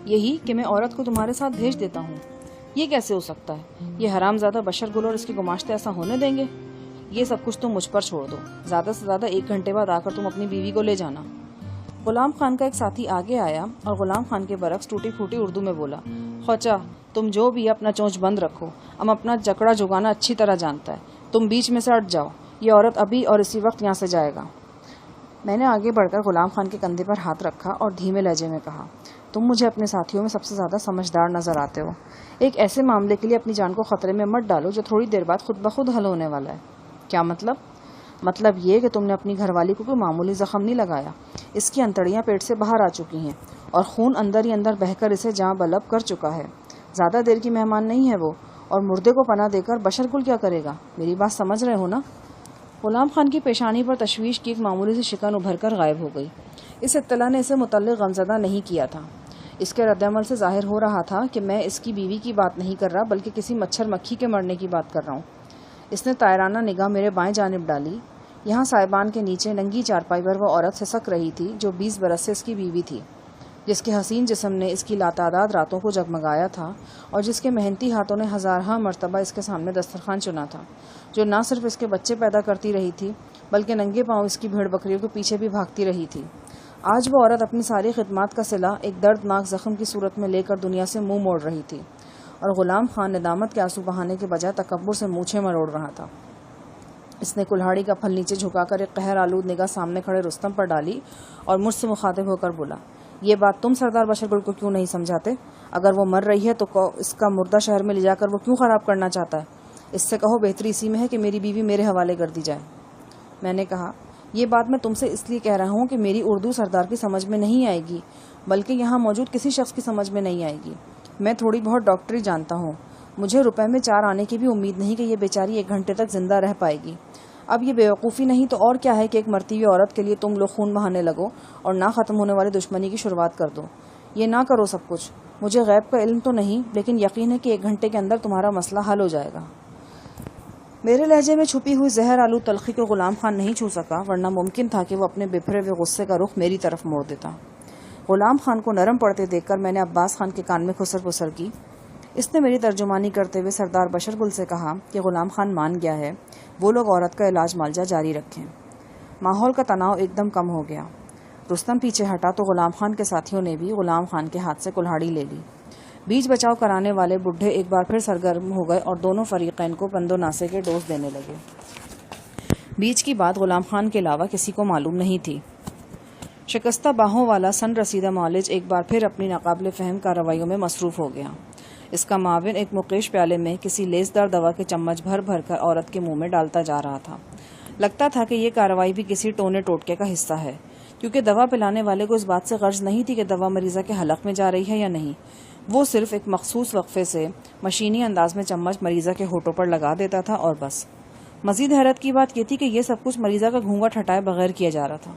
یہی کہ میں عورت کو تمہارے ساتھ بھیج دیتا ہوں۔ یہ کیسے ہو سکتا ہے؟ یہ حرامزادہ بشر گل اور اس کے گماشتے ایسا ہونے دیں گے؟ یہ سب کچھ تم مجھ پر چھوڑ دو، زیادہ سے زیادہ 1 گھنٹے بعد آ کر تم اپنی بیوی کو لے جانا۔ غلام خان کا ایک ساتھی آگے آیا اور غلام خان کے برعکس ٹوٹی پھوٹی اردو میں بولا، خواجہ تم جو بھی اپنا چونچ بند رکھو، ہم اپنا جکڑا جگانا اچھی طرح جانتا ہے، تم بیچ میں سے ہٹ جاؤ، یہ عورت ابھی اور اسی وقت یہاں سے جائے گا۔ میں نے آگے بڑھ کر غلام خان کے کندھے پر ہاتھ رکھا اور دھیمے لہجے میں کہا، تم مجھے اپنے ساتھیوں میں سب سے زیادہ سمجھدار نظر آتے ہو۔ ایک ایسے معاملے کے لیے اپنی جان کو خطرے میں مت ڈالو جو تھوڑی دیر بعد خود بخود حل ہونے والا ہے۔ کیا مطلب؟ مطلب یہ کہ تم نے اپنی گھر والی کو کوئی معمولی زخم نہیں لگایا، اس کی انتڑیاں پیٹ سے باہر آ چکی ہیں اور خون اندر ہی اندر بہہ کر اسے جاں بلب کر چکا ہے۔ زیادہ دیر کی مہمان نہیں ہے وہ، اور مردے کو پناہ دے کر بشر گل کیا کرے گا؟ میری بات سمجھ رہے ہو نا؟ غلام خان کی پیشانی پر تشویش کی ایک معمولی سی شکن ابھر کر غائب ہو گئی۔ اس اطلاع نے اسے متعلق غمزدہ نہیں کیا تھا۔ اس کے رد عمل سے ظاہر ہو رہا تھا کہ میں اس کی بیوی کی بات نہیں کر رہا بلکہ کسی مچھر مکھی کے مرنے کی بات کر رہا ہوں۔ اس نے طائرانہ نگاہ میرے بائیں جانب ڈالی۔ یہاں سائبان کے نیچے ننگی چارپائی پر وہ عورت سسک رہی تھی جو 20 برس سے اس کی بیوی تھی، جس کے حسین جسم نے اس کی لاتعداد راتوں کو جگمگایا تھا اور جس کے محنتی ہاتھوں نے ہزارہا مرتبہ اس کے سامنے دسترخوان چنا تھا، جو نہ صرف اس کے بچے پیدا کرتی رہی تھی بلکہ ننگے پاؤں اس کی بھیڑ بکریوں کے پیچھے بھی بھاگتی رہی تھی۔ آج وہ عورت اپنی ساری خدمات کا صلہ ایک دردناک زخم کی صورت میں لے کر دنیا سے منہ موڑ رہی تھی، اور غلام خان ندامت کے آنسو بہانے کے بجائے تکبر سے مونچھیں مروڑ رہا تھا۔ اس نے کلہاڑی کا پھل نیچے جھکا کر ایک قہر آلود نگاہ سامنے کھڑے رستم پر ڈالی اور مجھ سے مخاطب ہو کر بولا، یہ بات تم سردار بشر گل کو کیوں نہیں سمجھاتے؟ اگر وہ مر رہی ہے تو اس کا مردہ شہر میں لے جا کر وہ کیوں خراب کرنا چاہتا ہے؟ اس سے کہو بہتری اسی میں ہے کہ میری بیوی میرے حوالے کر دی جائے۔ میں نے کہا، یہ بات میں تم سے اس لیے کہہ رہا ہوں کہ میری اردو سردار کی سمجھ میں نہیں آئے گی، بلکہ یہاں موجود کسی شخص کی سمجھ میں نہیں آئے گی۔ میں تھوڑی بہت ڈاکٹری جانتا ہوں، مجھے روپے میں 4 آنے کی بھی امید نہیں کہ یہ بیچاری 1 گھنٹے تک زندہ رہ پائے گی۔ اب یہ بیوقوفی نہیں تو اور کیا ہے کہ ایک مرتی ہوئی عورت کے لیے تم لوگ خون بہانے لگو اور نہ ختم ہونے والی دشمنی کی شروعات کر دو۔ یہ نہ کرو سب کچھ۔ مجھے غیب کا علم تو نہیں، لیکن یقین ہے کہ 1 گھنٹے کے اندر تمہارا مسئلہ حل ہو جائے گا۔ میرے لہجے میں چھپی ہوئی زہر آلود تلخی کو غلام خان نہیں چھو سکا، ورنہ ممکن تھا کہ وہ اپنے بپھرے ہوئے غصے کا رخ میری طرف موڑ دیتا۔ غلام خان کو نرم پڑتے دیکھ کر میں نے عباس خان کے کان میں خسر پسر کی۔ اس نے میری ترجمانی کرتے ہوئے سردار بشر گل سے کہا کہ غلام خان مان گیا ہے، وہ لوگ عورت کا علاج معالجہ جاری رکھیں۔ ماحول کا تناؤ ایک دم کم ہو گیا۔ رستم پیچھے ہٹا تو غلام خان کے ساتھیوں نے بھی غلام خان کے ہاتھ سے کلہاڑی لے لی۔ بیچ بچاؤ کرانے والے بڈھے ایک بار پھر سرگرم ہو گئے اور دونوں فریقین کو پند و ناسے کے ڈوز دینے لگے۔ بیچ کی بات غلام خان کے علاوہ کسی کو معلوم نہیں تھی۔ شکستہ باہوں والا سن رسیدہ معالج ایک بار پھر اپنی ناقابل فہم کارروائیوں میں مصروف ہو گیا۔ اس کا معاون ایک مقیش پیالے میں کسی لیسدار دوا کے چمچ بھر بھر کر عورت کے منہ میں ڈالتا جا رہا تھا۔ لگتا تھا کہ یہ کارروائی بھی کسی ٹونے ٹوٹکے کا حصہ ہے، کیونکہ دوا پلانے والے کو اس بات سے غرض نہیں تھی کہ دوا مریضہ کے حلق میں جا رہی ہے یا نہیں۔ وہ صرف ایک مخصوص وقفے سے مشینی انداز میں چمچ مریضہ کے ہونٹوں پر لگا دیتا تھا اور بس۔ مزید حیرت کی بات یہ تھی کہ یہ سب کچھ مریضہ کا گھونگھٹ ہٹائے بغیر کیا جا رہا تھا۔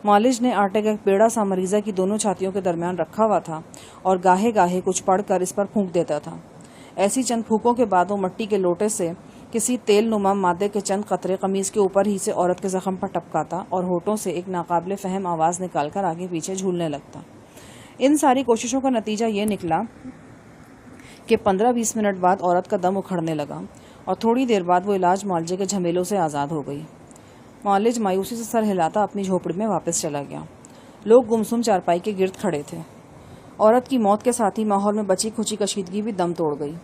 معالج نے آٹے کا ایک پیڑا سا مریضہ کی دونوں چھاتیوں کے درمیان رکھا ہوا تھا اور گاہے گاہے کچھ پڑھ کر اس پر پھونک دیتا تھا۔ ایسی چند پھونکوں کے بعد وہ مٹی کے لوٹے سے کسی تیل نما مادے کے چند قطرے قمیص کے اوپر ہی سے عورت کے زخم پر ٹپکاتا اور ہونٹوں سے ایک ناقابل فہم آواز نکال کر آگے پیچھے جھولنے لگتا۔ ان ساری کوششوں کا نتیجہ یہ نکلا کہ 15-20 منٹ بعد عورت کا دم اکھڑنے لگا اور تھوڑی دیر بعد وہ علاج معالجے کے جھمیلوں سے آزاد ہو گئی۔ معالج مایوسی سے سر ہلاتا اپنی جھوپڑی میں واپس چلا گیا۔ لوگ گمسم چارپائی کے گرد کھڑے تھے۔ عورت کی موت کے ساتھ ہی ماحول میں بچی کھچی کشیدگی بھی دم توڑ گئی۔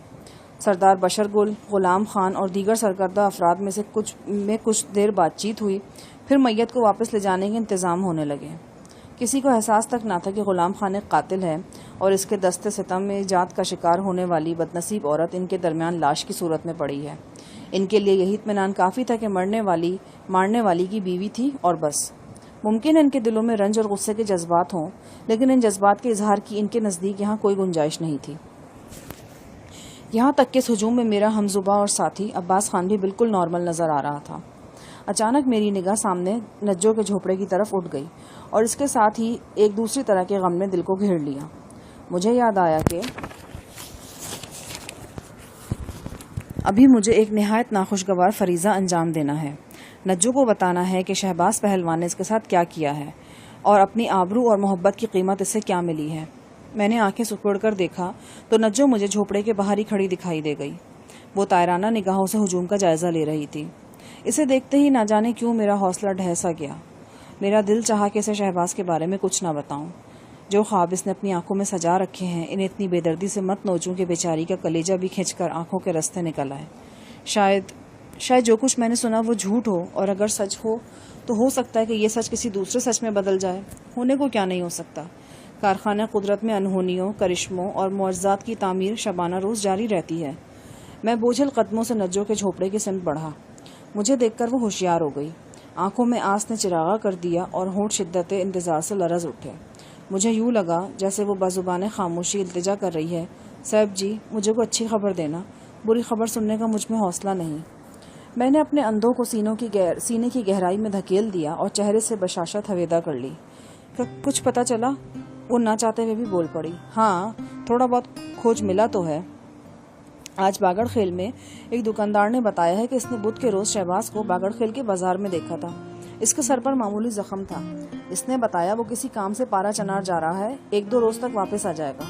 سردار بشر گل، غلام خان اور دیگر سرکردہ افراد میں سے کچھ دیر بات چیت ہوئی، پھر میت کو واپس لے جانے کے انتظام ہونے لگے۔ کسی کو احساس تک نہ تھا کہ غلام خان ایک قاتل ہے اور اس کے دست ستم میں ایجاد کا شکار ہونے والی بدنصیب عورت ان کے درمیان لاش کی صورت میں پڑی ہے۔ ان کے لیے یہی اطمینان کافی تھا کہ مارنے والی کی بیوی تھی اور بس۔ ممکن ہے ان کے دلوں میں رنج اور غصے کے جذبات ہوں، لیکن ان جذبات کے اظہار کی ان کے نزدیک یہاں کوئی گنجائش نہیں تھی۔ یہاں تک کہ اس ہجوم میں میرا ہمزبا اور ساتھی عباس خان بھی بالکل نارمل نظر آ رہا تھا۔ اچانک میری نگاہ سامنے نجو کے جھوپڑے کی طرف اٹھ گئی اور اس کے ساتھ ہی ایک دوسری طرح کے غم نے دل کو گھیر لیا۔ مجھے یاد آیا کہ ابھی مجھے ایک نہایت ناخوشگوار فریضہ انجام دینا ہے۔ نجو کو بتانا ہے کہ شہباز پہلوان نے اس کے ساتھ کیا کیا ہے اور اپنی آبرو اور محبت کی قیمت اسے کیا ملی ہے۔ میں نے آنکھیں سکوڑ کر دیکھا تو نجو مجھے جھوپڑے کے باہر ہی کھڑی دکھائی دے گئی۔ وہ طائرانہ نگاہوں سے ہجوم کا جائزہ لے رہی تھی۔ اسے دیکھتے ہی نہ جانے کیوں میرا حوصلہ ڈھہ گیا۔ میرا دل چاہا کہ اسے شہباز کے بارے میں کچھ نہ بتاؤں۔ جو خواب اس نے اپنی آنکھوں میں سجا رکھے ہیں انہیں اتنی بے دردی سے مت نوچوں کہ بیچاری کا کلیجہ بھی کھنچ کر آنکھوں کے رستے نکل آئے۔ شاید جو کچھ میں نے سنا وہ جھوٹ ہو، اور اگر سچ ہو تو ہو سکتا ہے کہ یہ سچ کسی دوسرے سچ میں بدل جائے۔ ہونے کو کیا نہیں ہو سکتا۔ کارخانہ قدرت میں انہونیوں، کرشموں اور معجزات کی تعمیر شبانہ روز جاری رہتی ہے۔ میں بوجھل قدموں سے نجو کے جھوپڑے کی سمت بڑھا۔ مجھے دیکھ کر وہ ہوشیار ہو گئی۔ آنکھوں میں آس نے چراغا کر دیا اور ہونٹ شدت انتظار سے لرز اٹھے۔ مجھے یوں لگا جیسے وہ بازوبان خاموشی التجا کر رہی ہے، صاحب جی مجھے کو اچھی خبر دینا، بری خبر سننے کا مجھ میں حوصلہ نہیں۔ میں نے اپنے اندھوں کو سینے کی گہرائی میں دھکیل دیا اور چہرے سے بشاشت ہویدا کر لی۔ کچھ پتہ چلا؟ وہ نہ چاہتے ہوئے بھی بول پڑی۔ ہاں تھوڑا بہت کھوج ملا تو ہے۔ آج باگڑ خیل میں ایک دکاندار نے بتایا ہے کہ اس نے بدھ کے روز شہباز کو باگڑ خیل کے بازار میں دیکھا تھا۔ اس کے سر پر معمولی زخم تھا۔ اس نے بتایا وہ کسی کام سے پارا چنار جا رہا ہے، 1-2 روز تک واپس آ جائے گا۔